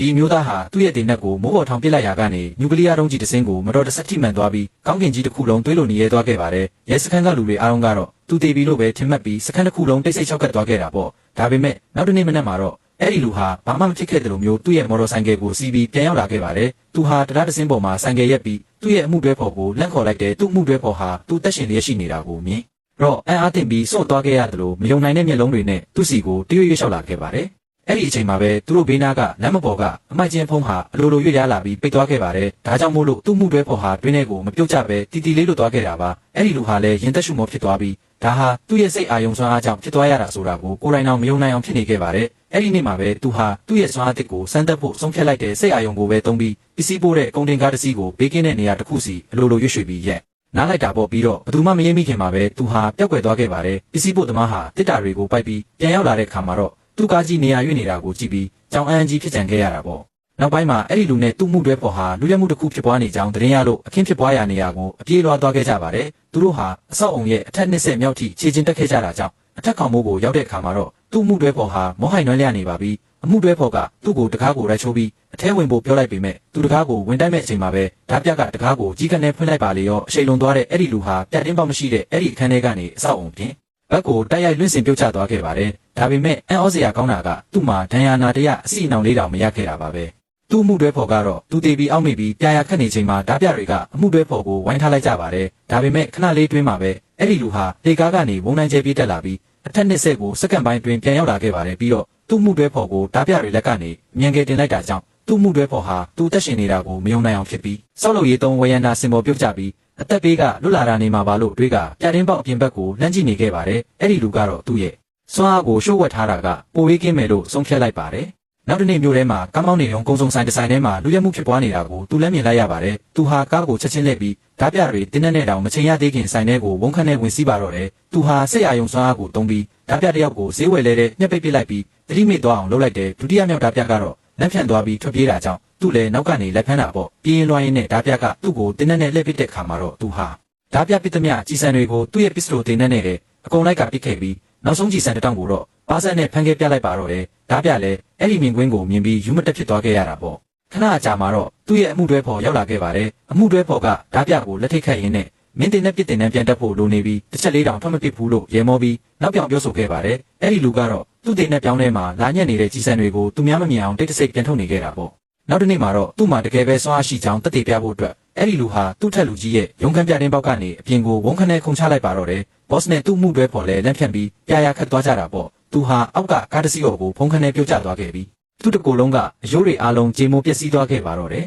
ဒီမျိုးသားဟာသူ့ရဲ့တင်နက်ကိုမိုးပေါ်ထောင်ပစ်လိုက်ရာကနေနျူကလ িয়ার ဒုံးကြီးတစ်စင်းကိုမတော်တဆထိမှန်သွားပြီးကောင်းကင်ကြီးတစ်ခုလုံးသွေးလိုနေရဲသွားခဲ့ပါတယ်ရဲစခန်းကလူတွေအားလုံးကတော့သူတည်ပြီလို့ပဲထင်မှတ်ပြီးစခန်းတစ်ခုလုံးတိတ်ဆိတ်ချောက်ကပ်သွားခဲ့တာပေါ့ဒါပေမဲ့နောက်တစ်နေ့မနက်မှာတော့အဲ့ဒီလူဟာဘာမှမဖြစ်ခဲ့တယ်လို့မျိုးသူ့ရဲ့မော်တော်ဆိုင်ကယ်ကိုစီးပြီးပြန်ရောက်လာခဲ့ပါတယ်သူဟာတရားတစ်စင်းပေါ်မှာဆိုင်ကယ်ရက်ပြီးသူ့ရဲ့အမှုတွဲဖော်ကိုလန့်ခေါ်လိုက်တဲ့သူ့အမှုတွဲဖော်ဟာသူ့တက်ရှင်လျက်ရှိနေတာကိုမြင်တော့အံ့အားသင့်ပြီးစော့သွားခဲ့ရတယ်လို့မယုံနိုင်တဲ့မျက်လုံးတွေနဲ့သူ့စီကိုတရွေ့ရွေ့လျှောက်လာခဲ့ပါတယ်အဲ့ဒီအချိန်မှာပဲသူတို့ဘေးနားကလမ်းမပေါ်ကအမိုက်ချင်းဖုံးဟာအလိုလိုရွေ့ရလာပြီးပိတ်သွားခဲ့ပါတယ်ဒါကြောင့်မို့လို့သူ့မှုတွဲဖော်ဟာတွင်းထဲကိုမပြုတ်ကျပဲတီတီလေးလွတ်သွားခဲ့တာပါအဲ့ဒီလူဟာလည်းရင်သက်ရှုမောဖြစ်သွားပြီးဒါဟာသူ့ရဲ့စိတ်အာရုံစွမ်းအားကြောင့်ဖြစ်သွားရတာဆိုတာကိုကိုယ်တိုင်အောင်မယုံနိုင်အောင်ဖြစ်နေခဲ့ပါတယ်အဲ့ဒီနေ့မှာပဲသူဟာသူ့ရဲ့စွမ်းအားတစ်ကိုစမ်းသပ်ဖို့ဆုံးဖြတ်လိုက်တဲ့စိတ်အာရုံကိုပဲသုံးပြီးပစ္စည်းပို့တဲ့ကုန်တင်ကားတစ်စီးကိုဘေးကင်းတဲ့နေရာတစ်ခုစီအလိုလိုရွှေ့ရွှေ့ပြီးရက်နားလိုက်တာပေါ့ပြီးတော့ဘယ်သူမှမရိပ်မိခင်မှာပဲသူဟာပျောက်ကွယ်သွားခဲ့ပါတယ်ပစ္စည်းပို့သမားဟာတစ်တာတွေကိုပိုက်ပြီးပြန်ရောက်လာတဲ့ခါမှာတော့သူ့ကားကြီးနေရာရွေ့နေတာကိုကြည့်ပြီးကြောင်အန်းကြီးဖြစ်ကြံခဲ့ရတာပေါ့နောက်ပိုင်းမှာအဲ့ဒီလူနဲ့သူ့မှုတွဲဖော်ဟာလူရဲမှုတစ်ခုဖြစ်ပွားနေကြောင်းသတင်းရလို့အခင်းဖြစ်ပွားရာနေရာကိုအပြေးလွှားသွားခဲ့ကြပါတယ်သူတို့ဟာအဆောက်အုံရဲ့အထက်နှစ်ဆက်မြောက်ထိခြေချင်းတက်ခဲ့ကြတာကြောင့်အထက်ကောင်မိုးကိုရောက်တဲ့အခါမှာတော့သူ့မှုတွဲဖော်ဟာမောဟိုင်နွမ်းလျနေပါပြီအမှုတွဲဖော်ကသူ့ကိုတကားကိုရိုက်ချိုးပြီးအထဲဝင်ဖို့ပြောလိုက်ပေမဲ့သူတကားကိုဝင်တိုက်မဲ့အချိန်မှာပဲဓာတ်ပြကတကားကိုကြီးကနဲ့ဖွင့်လိုက်ပါလေရောအရှိန်လွန်သွားတဲ့အဲ့ဒီလူဟာပြတ်တင်းပေါက်မရှိတဲ့အဲ့ဒီအခန်းထဲကနေအဆောက်အုံပြင်ဘက်ကိုတိုက်ရိုက်လွင့်စင်ပြုတ်ချသွားခဲ့ပါတယ်ဒါပေမဲ့အံ့ဩစရာကောင်းတာကသူ့မှာဒဏ်ရာနာတရအစီအနှောင်လေးတောင်မရခဲ့တာပါပဲသူ့မှုတွဲဖော်ကတော့သူတည်ပြီးအောက်မိပြီးပြာရခတ်နေချိန်မှာဓာတ်ပြတွေကအမှုတွဲဖော်ကိုဝိုင်းထားလိုက်ကြပါတယ်ဒါပေမဲ့ခဏလေးတွင်းမှာပဲအဲ့ဒီလူဟာလေကားကနေဝုန်းတိုင်းကျဲပြေးတက်လာပြီးအထက်နှစ်ဆက်ကိုစက္ကန့်ပိုင်းတွင်ပြန်ရောက်လာခဲ့ပါတယ်ပြီးတော့သူ့မှုတွဲဖော်ကိုဓာတ်ပြတွေလက်ကနေမြန်ငယ်တင်လိုက်တာကြောင့်သူ့မှုတွဲဖော်ဟာသူတက်ရှင်နေတာကိုမယုံနိုင်အောင်ဖြစ်ပြီးစောက်လို့ရေးသုံးဝရန်နာစင်ပေါ်ပြုတ်ကျပြီးအသက်ပေးကလွတ်လာတာနေမှာပါလို့တွေးကပြတင်းပေါက်အပြင်ဘက်ကိုလှမ်းကြည့်နေခဲ့ပါတယ်အဲ့ဒီလူကတော့သူ့ရဲ့စွမ်းအားကိုရှို့ဝှက်ထားတာကပိုဝေးကင်းမယ်လို့ဆုံးဖြတ်လိုက်ပါတယ်နောက်တစ်နေ့မျိုးထဲမှာကားမောင်းနေုံကုန်းစုံဆိုင်ဒီဇိုင်းထဲမှာလူရဲမှုဖြစ်ပွားနေတာကိုသူလည်းမြင်လိုက်ရပါတယ်သူဟာကားကိုချက်ချင်းလှည့်ပြီးဓာတ်ပြတွေတင်းနဲ့တောင်မချိန်ရသေးခင်ဆိုင်ထဲကိုဝုန်းခန့်နဲ့ဝင်စီးပါတော့တယ်သူဟာစိတ်အာရုံစွမ်းအားကိုတုံးပြီးဓာတ်ပြတစ်ယောက်ကိုဈေးဝယ်လဲတဲ့မျက်ပိတ်ပစ်လိုက်ပြီးတတိမိသွားအောင်လုပ်လိုက်တယ်ဒုတိယမြောက်ဓာတ်ပြကတော့လက်ဖြန့်သွားပြီးထွက်ပြေးတာကြောင့်သူ့လည်းနောက်ကနေလက်ဖမ်းတာပေါ့ပြင်းလွှားရင်းနဲ့ဓာတ်ပြကသူ့ကိုတင်းနဲ့လှည့်ပစ်တဲ့ခါမှာတော့သူဟာဓာတ်ပြပစ်သမျှကြီးစံတွေကိုသူ့ရဲ့ပစ္စတိုတင်းနဲ့အကုန်လိုက်ကပစ်ခဲ့ပြီးနောက်ဆုံးကြီးစံတစ်တောင်ကိုတော့ပါးစက်နဲ့ဖမ်းခဲ့ပြလိုက်ပါတော့တယ်ဓာတ်ပြလည်းအဲ့ဒီမြင်ကွင်းကိုမြင်ပြီးယူမတက်ဖြစ်သွားခဲ့ရတာပေါ့ခဏအကြာမှာတော့သူ့ရဲ့အမှုတွဲဖော်ရောက်လာခဲ့ပါတယ်အမှုတွဲဖော်ကဓာတ်ပြကိုလက်ထိတ်ခတ်ရင်းနဲ့မင်းတင်နဲ့ပြစ်တင်နဲ့ပြန်တက်ဖို့လိုနေပြီးတစ်ချက်လေးတောင်ထွက်မပစ်ဘူးလို့ရေမောပြီးနောက်ပြောင်ပြောဆိုခဲ့ပါတယ်အဲ့ဒီလူကတော့သူ့တင်နဲ့ပြောင်းထဲမှာလာညက်နေတဲ့ကြီးစံတွေကိုသူများမမြင်အောင်တိတ်တဆိတ်ပြန်ထုတ်နေခဲ့တာပေါ့နောက်တစ်နေ့မှာတော့သူ့မှာတကယ်ပဲစွမ်းအားရှိကြောင်းတက်တည်ပြဖို့အတွက်အဲ့ဒီလူဟာသူ့ထက်လူကြီးရဲ့ရုံးခန်းပြတင်းပေါက်ကနေအပြင်ကိုဝုန်းခနဲ့ခုန်ချလိုက်ပါတော့တယ်ဘော့စ်နဲ့သူ့မှုတွဲဖော်လဲလက်ဖြန့်ပြီးပြာရခတ်သွားကြတာပေါ့သူဟာအောက်ကကားတစ်စီးကိုဖုံးခနဲ့ပြုတ်ကျသွားခဲ့ပြီးသူ့တကူလုံးကအယိုးတွေအားလုံးကြေမိုးပျက်စီးသွားခဲ့ပါတော့တယ်